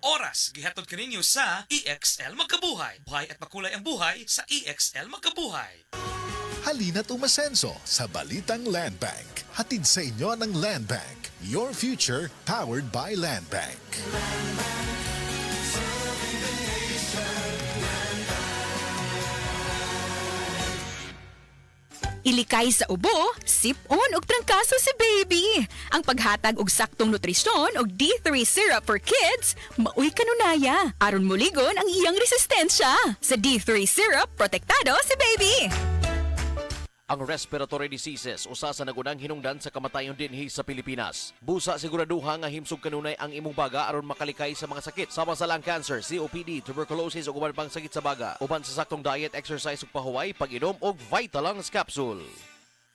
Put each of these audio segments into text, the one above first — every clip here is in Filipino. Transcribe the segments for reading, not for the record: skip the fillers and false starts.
oras gihatod kaninyo sa EXL Magkabuhay. Buhay at makulay ang buhay sa EXL Magkabuhay. Halina't umasenso sa Balitang Land Bank. Hatid sa inyo ng Land Bank. Your future powered by Land Bank. Ilikay sa ubo, sip-on og trangkaso si baby. Ang paghatag og saktong nutrisyon og D3 syrup for kids, maoy kanunaya. Aron muligon ang iyang resistensya. Sa D3 syrup, protektado si baby. Ang respiratory diseases usa sa nagunang hinungdan sa kamatayon dinhi sa Pilipinas. Busa siguraduha nga himsog kanunay ang imong baga aron makalikay sa mga sakit sama sa lung cancer, COPD, tuberculosis ug uban pang sakit sa baga. Uban sa saktong diet, exercise ug pahuway, pag-inom og Vitalungs capsule.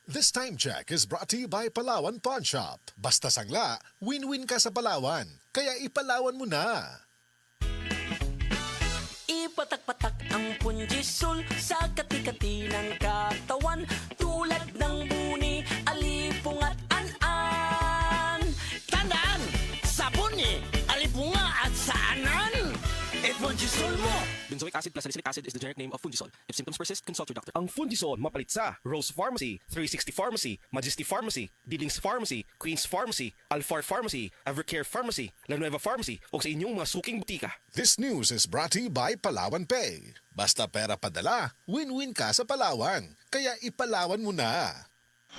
This time check is brought to you by Palawan Pawn Shop. Basta sangla, win-win ka sa Palawan. Kaya ipalawan mo na. Ipatak-patak ang punjisol sa kati-kati ng katawan tulad ng buni, alipong at an-an. Tandaan! Sabuni, alipunga at saanan! Punjisol mo! Benzoic acid plus salicylic acid is the generic name of Fungisol. If symptoms persist, consult your doctor. Ang Fungisol mapalit sa Rose Pharmacy, 360 Pharmacy, Majesty Pharmacy, Dillings Pharmacy, Queen's Pharmacy, Alfar Pharmacy, Evercare Pharmacy, La Nueva Pharmacy o sa inyong mga suking butika. This news is brought to you by Palawan Pay. Basta pera padala, win-win ka sa Palawan. Kaya ipalawan mo na.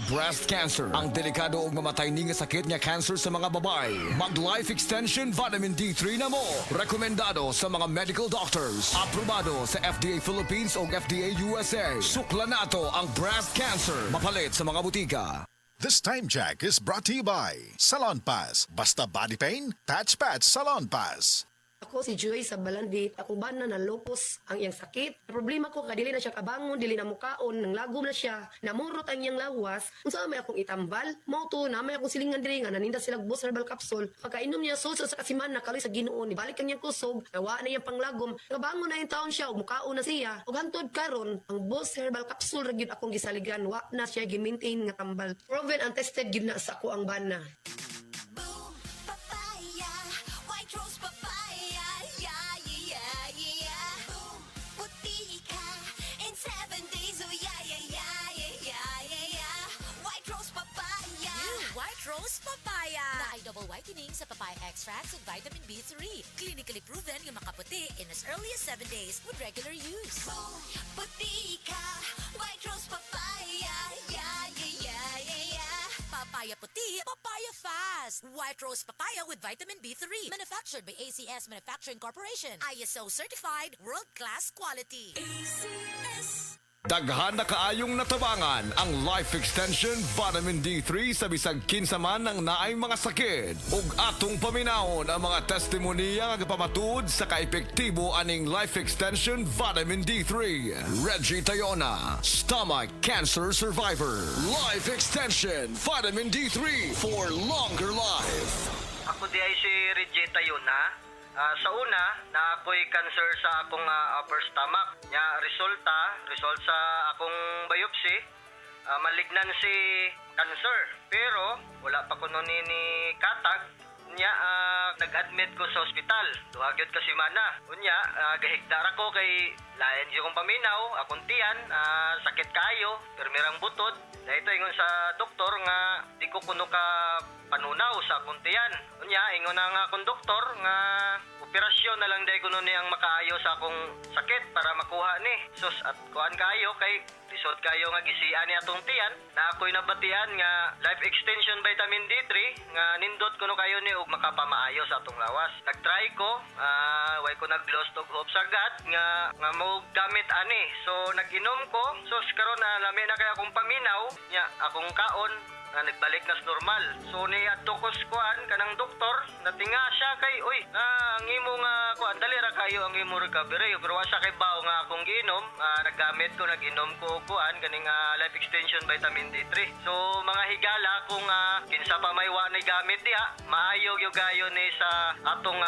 Breast cancer, ang delikado ug mamatay ni nga sakit nga cancer sa mga babae. Mag-Life Extension Vitamin D3 na mo. Rekomendado sa mga medical doctors. Aprobado sa FDA Philippines ug FDA USA. Sukla nato ang breast cancer. Mapalit sa mga butika. This time check is brought to you by Salon Pass. Basta body pain, patch Salon Pass. Ako si Joy sa Balandit. Ako ba na lupus ang iyang sakit? Problema ko kadili na siya kabangon, dili na mukaon, nang lagom na siya, namurot ang iyang lawas. Unsa may akong itambal? Mao to na may akong silingan diri nga naninda sila Boss Herbal Capsule. Pagkainom niya so sa kasiman na kali sa Ginoo ni balik ang iyang kusog, nawa na iyang panglagom. Kabangon na yung taon siya, ug mukaon na siya. Ug hantod karon, ang Boss Herbal Capsule ra gyud akong gisaligan, wa na siya gi-maintain nga tambal. Proven and tested gyud na sa ako ang bana. Rose Papaya na ay double whitening sa papaya extracts and vitamin B3. Clinically proven yung makaputi in as early as 7 days with regular use. Puti ka, White Rose Papaya, yeah, yeah, yeah, yeah, yeah. Papaya puti, papaya fast. White Rose Papaya with vitamin B3. Manufactured by ACS Manufacturing Corporation. ISO certified, world-class quality. ACS. Daghan na kaayong natabangan ang Life Extension Vitamin D3 sa bisag kinsa man ang naay mga sakit. Ug atong paminawon ang mga testimonya nga pamatud sa kaepektibo aning Life Extension Vitamin D3. Reggie Tayona, stomach cancer survivor. Life Extension Vitamin D3 for longer life. Ako di ay si Reggie Tayona. Sa una, na ako'y cancer sa akong upper stomach. Result sa akong biopsy, malignancy cancer. Pero wala pa ko nun ni katag. Unya, nag-admit ko sa ospital. Duhagyod kasi mana. Unya, gahigdara ko kay lain di kong paminaw, akong tiyan, sakit kayo, permirang butod. Dahito ingon sa doktor nga di ko kuno ka panunaw sa akong tiyan. Unya, ingon na nga akong doktor nga operasyon na lang dahil kuno niyang makaayo sa akong sakit para makuha ni. Sus, at kuhan kayo kay lisod kayo nga gisian ni atong tiyan na ako'y nabatian nga Life Extension Vitamin D3 nga nindot kuno kayo ni ug makapamaayo sa atong lawas. Nagtry ko, way ko nag-lost og hope sa God nga mo gamit ani. So nag-inom ko, so karon na lami na kay akong paminaw nya akong kaon na nagbalik na sa normal. So ni adto ko kuan kanang doktor natinga siya kay ang imo nga kuan dali ra kayo ang imo recovery pero wa siya kay bawo nga akong giinom, naggamit ko naginom ko kuan kaning Life Extension Vitamin D3. So mga higala kung kinsa pa may wa ni gamit diha, maayo gyud gayo ni sa atong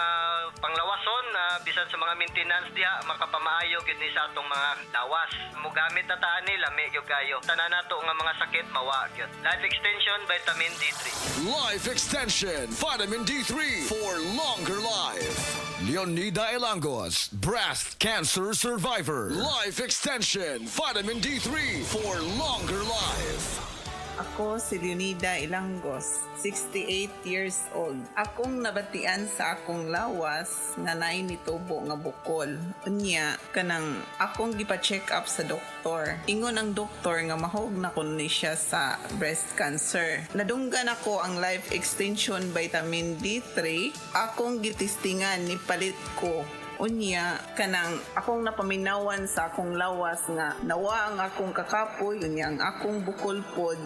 panglawason bisan sa mga maintenance diha makapamaayo gyud ni sa atong mga lawas. Mo gamit ta ani lami gyud gayo. Tanan nato nga mga sakit mawa gyud. Life Extension Vitamin D3. Life Extension Vitamin D3 for longer life. Leonida Elangos, breast cancer survivor. Life Extension Vitamin D3 for longer life. Ako si Leonida Ilangos, 68 years old. Akong nabatian sa akong lawas nga naay nitubo nga bukol. Unya, kanang akong gipa-check up sa doktor. Ingon ang doktor nga mahog na kuno siya sa breast cancer. Nadunggan ako ang Life Extension Vitamin D3. Akong gitistingan ni palit ko. Unya, kanang akong napaminawan sa akong lawas nga nawa ang akong kakapoy, unya ang akong bukol pod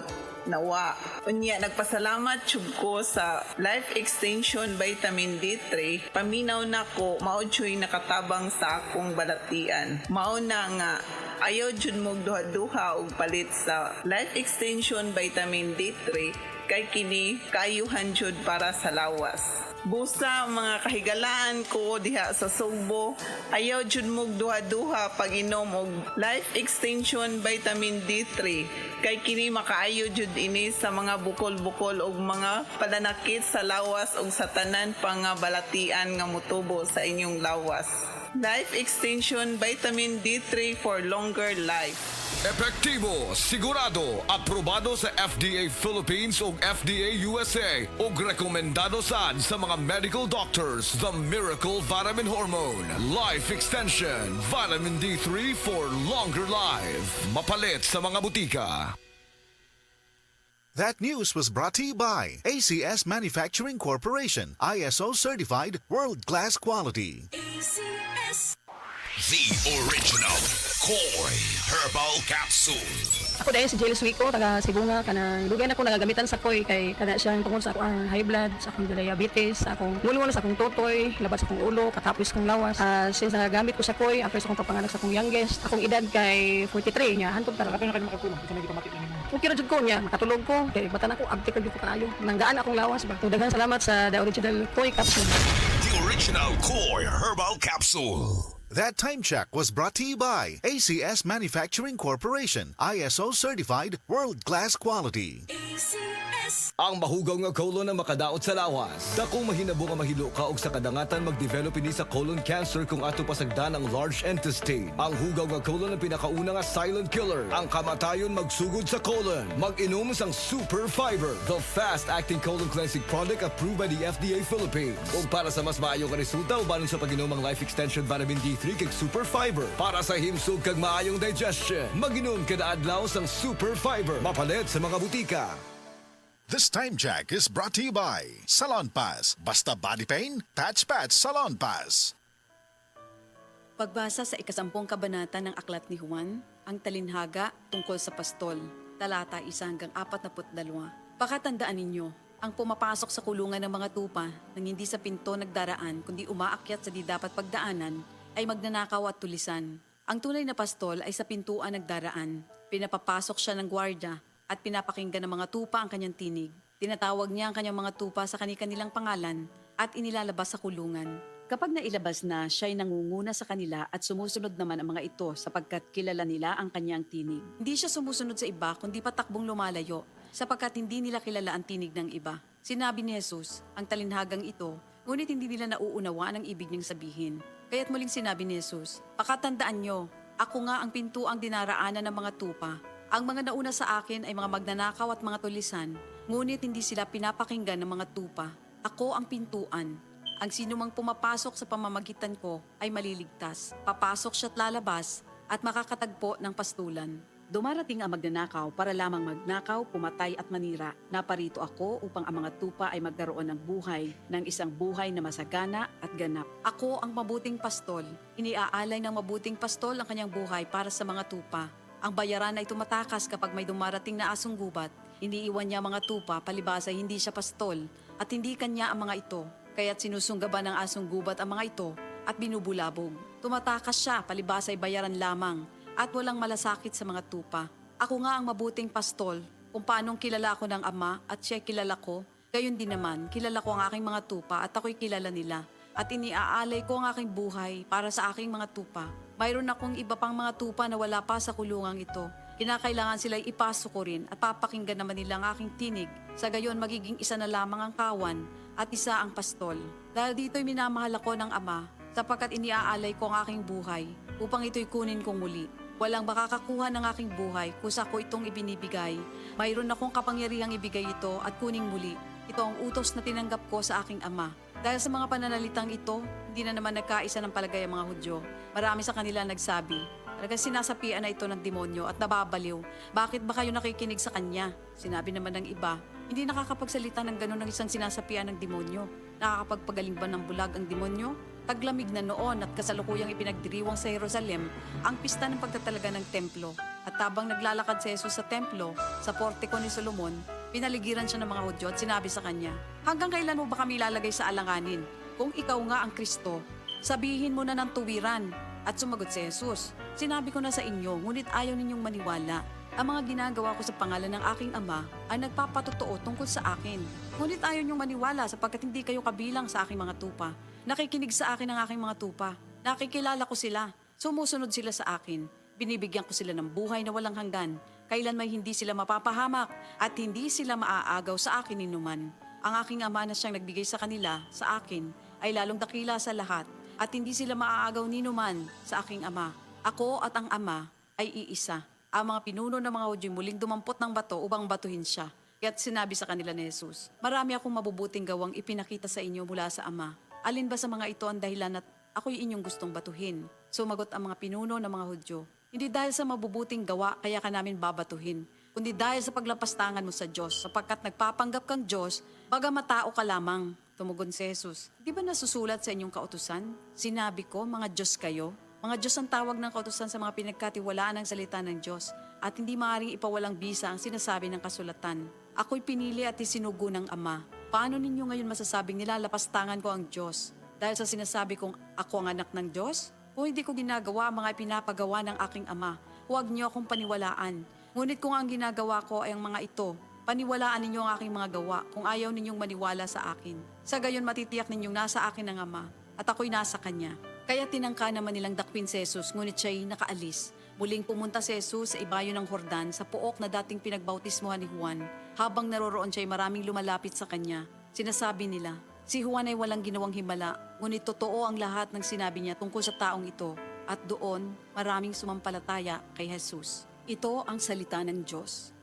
nawa. Unya, nagpasalamat jud ko sa Life Extension Vitamin D3. Paminaw na ko, mao choy nakatabang sa akong balatian. Mao na nga, ayaw jud mo duha-duha og palit sa Life Extension Vitamin D3 kay kini kaayuhan jud para sa lawas. Busa mga kahigalaan ko diha sa Sugbo, ayaw jud mo duha-duha pag inom og Life Extension Vitamin D3 kay kini makaayo jud ini sa mga bukol-bukol og mga padanakit sa lawas ug sa tanan pa nga balatian nga motubo sa inyong lawas. Life Extension Vitamin D3 for longer life. Epektibo, sigurado, aprobado sa FDA Philippines ug FDA USA ug rekomendado sad sa mga medical doctors. The Miracle Vitamin Hormone. Life Extension Vitamin D3 for longer life. Mapalit sa mga butika. That news was brought to you by ACS Manufacturing Corporation, ISO certified world-class quality. The original Koi Herbal Capsule. Ako dahil si Jill Suico, taga Sibunga, kanang dugay na ko nagagamitan sa Koi kay kana siyang tungkol sa akong high blood, sa akong diabetes, sa akong ngulungan sa akong totoy, labat sa akong ulo, katapos kong lawas. Since nagagamit ko sa Koi, after sa akong papanganak sa akong youngest, akong edad kay 43 niya, hantod tara. Kapag na kayo makatulong, kasi nagipamatik na nimo. Okay ra jud ko niya, makatulog ko, kay batan ako, abtik ra jud ko kaayo. Nanggaan akong lawas ba. Daghang salamat sa the original Koi capsule. The original Koi Herbal Capsule. That time check was brought to you by ACS Manufacturing Corporation, ISO certified world-class quality. Ang mahugaw nga colon na makadaot sa lawas. Dakong mahinabo nga mahilo ka og sa kadangatan mag-develop ini sa colon cancer kung ato pasagdan ang large intestine. Ang hugaw nga colon ang pinakauna nga silent killer. Ang kamatayon magsugod sa colon. Mag-inom sang Super Fiber, the fast-acting colon cleansing product approved by the FDA Philippines. Ug para sa mas maayo nga resulta ubanon sa pag-inom ang Life Extension Vitamin D3 kag Super Fiber para sa himsog kag maayong digestion. Mag-inom kada adlaw sang Super Fiber. Mapalit sa mga butika. This time check is brought to you by Salon Pass. Basta body pain, Patch Salon Pass. Pagbasa sa 10 kabanata ng Aklat ni Juan, ang talinhaga tungkol sa pastol, talata 1-42. Pakatandaan ninyo, ang pumapasok sa kulungan ng mga tupa nang hindi sa pinto nagdaraan kundi umaakyat sa di dapat pagdaanan ay magnanakaw at tulisan. Ang tunay na pastol ay sa pintuan nagdaraan. Pinapapasok siya ng gwardya at pinapakinggan ng mga tupa ang kanyang tinig. Tinatawag niya ang kanyang mga tupa sa kanilang pangalan at inilalabas sa kulungan. Kapag nailabas na, siya ay nangunguna sa kanila at sumusunod naman ang mga ito sapagkat kilala nila ang kanyang tinig. Hindi siya sumusunod sa iba kundi patakbong lumalayo sapagkat hindi nila kilala ang tinig ng iba. Sinabi ni Jesus, ang talinhagang ito, ngunit hindi nila nauunawaan ang ibig niyang sabihin. Kaya't muling sinabi ni Jesus, pakatandaan nyo, ako nga ang pintuang dinaraanan ng mga tupa. Ang mga nauna sa akin ay mga magnanakaw at mga tulisan, ngunit hindi sila pinapakinggan ng mga tupa. Ako ang pintuan. Ang sinumang pumapasok sa pamamagitan ko ay maliligtas. Papasok siya't lalabas at makakatagpo ng pastulan. Dumarating ang magnanakaw para lamang magnakaw, pumatay at manira. Naparito ako upang ang mga tupa ay magkaroon ng buhay, ng isang buhay na masagana at ganap. Ako ang mabuting pastol. Iniaalay ng mabuting pastol ang kanyang buhay para sa mga tupa. Ang bayaran ay tumatakas kapag may dumarating na asong gubat. Iniiwan niya mga tupa, palibasa hindi siya pastol at hindi kanya ang mga ito. Kaya't sinusunggaban ng asong gubat ang mga ito at binubulabog. Tumatakas siya, palibasa ay bayaran lamang at walang malasakit sa mga tupa. Ako nga ang mabuting pastol. Kung paanong kilala ako ng Ama at siya kilala ko, gayon din naman kilala ko ang aking mga tupa at ako'y kilala nila. At iniaalay ko ang aking buhay para sa aking mga tupa. Mayroon akong iba pang mga tupa na wala pa sa kulungang ito. Kinakailangan sila'y ipasok ko rin at papakinggan naman nila ang aking tinig. Sa gayon magiging isa na lamang ang kawan at isa ang pastol. Dahil dito'y minamahal ako ng Ama, sapagkat iniaalay ko ang aking buhay upang ito'y kunin kong muli. Walang makakakuha ng aking buhay kusa ko itong ibinibigay. Mayroon akong kapangyarihang ibigay ito at kuning muli. Ito ang utos na tinanggap ko sa aking Ama. Dahil sa mga pananalitang ito, hindi na naman nagkaisa ng palagay ang mga Hudyo. Marami sa kanila nagsabi, talagang sinasapian na ito ng demonyo at nababaliw. Bakit ba kayo nakikinig sa kanya? Sinabi naman ng iba, hindi nakakapagsalita ng gano'n ng isang sinasapian ng demonyo. Nakakapagpagaling ba ng bulag ang demonyo? Taglamig na noon at kasalukuyang ipinagdiriwang sa Jerusalem ang pista ng pagtatalaga ng templo. At habang naglalakad si Jesus sa templo, sa portiko ni Solomon, pinaligiran siya ng mga Hudyo at sinabi sa kanya, hanggang kailan mo ba kami lalagay sa alanganin? Kung ikaw nga ang Kristo, sabihin mo na ng tuwiran. At sumagot si Jesus, sinabi ko na sa inyo, ngunit ayaw ninyong maniwala. Ang mga ginagawa ko sa pangalan ng aking Ama ay nagpapatotoo tungkol sa akin. Ngunit ayaw ninyong maniwala sapagkat hindi kayo kabilang sa aking mga tupa. Nakikinig sa akin ang aking mga tupa. Nakikilala ko sila. Sumusunod sila sa akin. Binibigyan ko sila ng buhay na walang hanggan. Kailan may hindi sila mapapahamak at hindi sila maaagaw sa akin ninuman. Ang aking Ama na siyang nagbigay sa kanila, sa akin, ay lalong dakila sa lahat at hindi sila maaagaw ninuman sa aking Ama. Ako at ang Ama ay iisa. Ang mga pinuno ng mga Hudyo muling dumampot ng bato upang batuhin siya. Kaya't sinabi sa kanila ni Jesus, marami akong mabubuting gawang ipinakita sa inyo mula sa Ama. Alin ba sa mga ito ang dahilan at ako'y inyong gustong batuhin? Sumagot ang mga pinuno ng mga Hudyo, hindi dahil sa mabubuting gawa kaya ka namin babatuhin, kundi dahil sa paglapastangan mo sa Diyos, sapagkat nagpapanggap kang Diyos, bagamat tao ka lamang. Tumugon si Jesus, di ba nasusulat sa inyong kautusan? Sinabi ko, mga Diyos kayo. Mga Diyos ang tawag ng kautusan sa mga pinagkatiwalaan ng salita ng Diyos at hindi maaaring ipawalang bisa ang sinasabi ng kasulatan. Ako'y pinili at isinugo ng Ama. Paano ninyo ngayon masasabing nilalapastangan ko ang Diyos? Dahil sa sinasabi kong ako ang anak ng Diyos? Kung hindi ko ginagawa ang mga ipinapagawa ng aking Ama, huwag niyo akong paniwalaan. Ngunit kung ang ginagawa ko ay ang mga ito, paniwalaan ninyo ang aking mga gawa kung ayaw ninyong maniwala sa akin. Sa gayon matitiyak ninyong nasa akin ang Ama at ako'y nasa Kanya. Kaya tinangka naman nilang dakwin si Jesus, ngunit siya'y nakaalis. Muling pumunta si Jesus sa ibayo ng Jordan sa puok na dating pinagbautismohan ni Juan. Habang naroroon siya'y maraming lumalapit sa kanya. Sinasabi nila, si Juan ay walang ginawang himala, ngunit totoo ang lahat ng sinabi niya tungkol sa taong ito. At doon, maraming sumampalataya kay Jesus. Ito ang salita ng Diyos.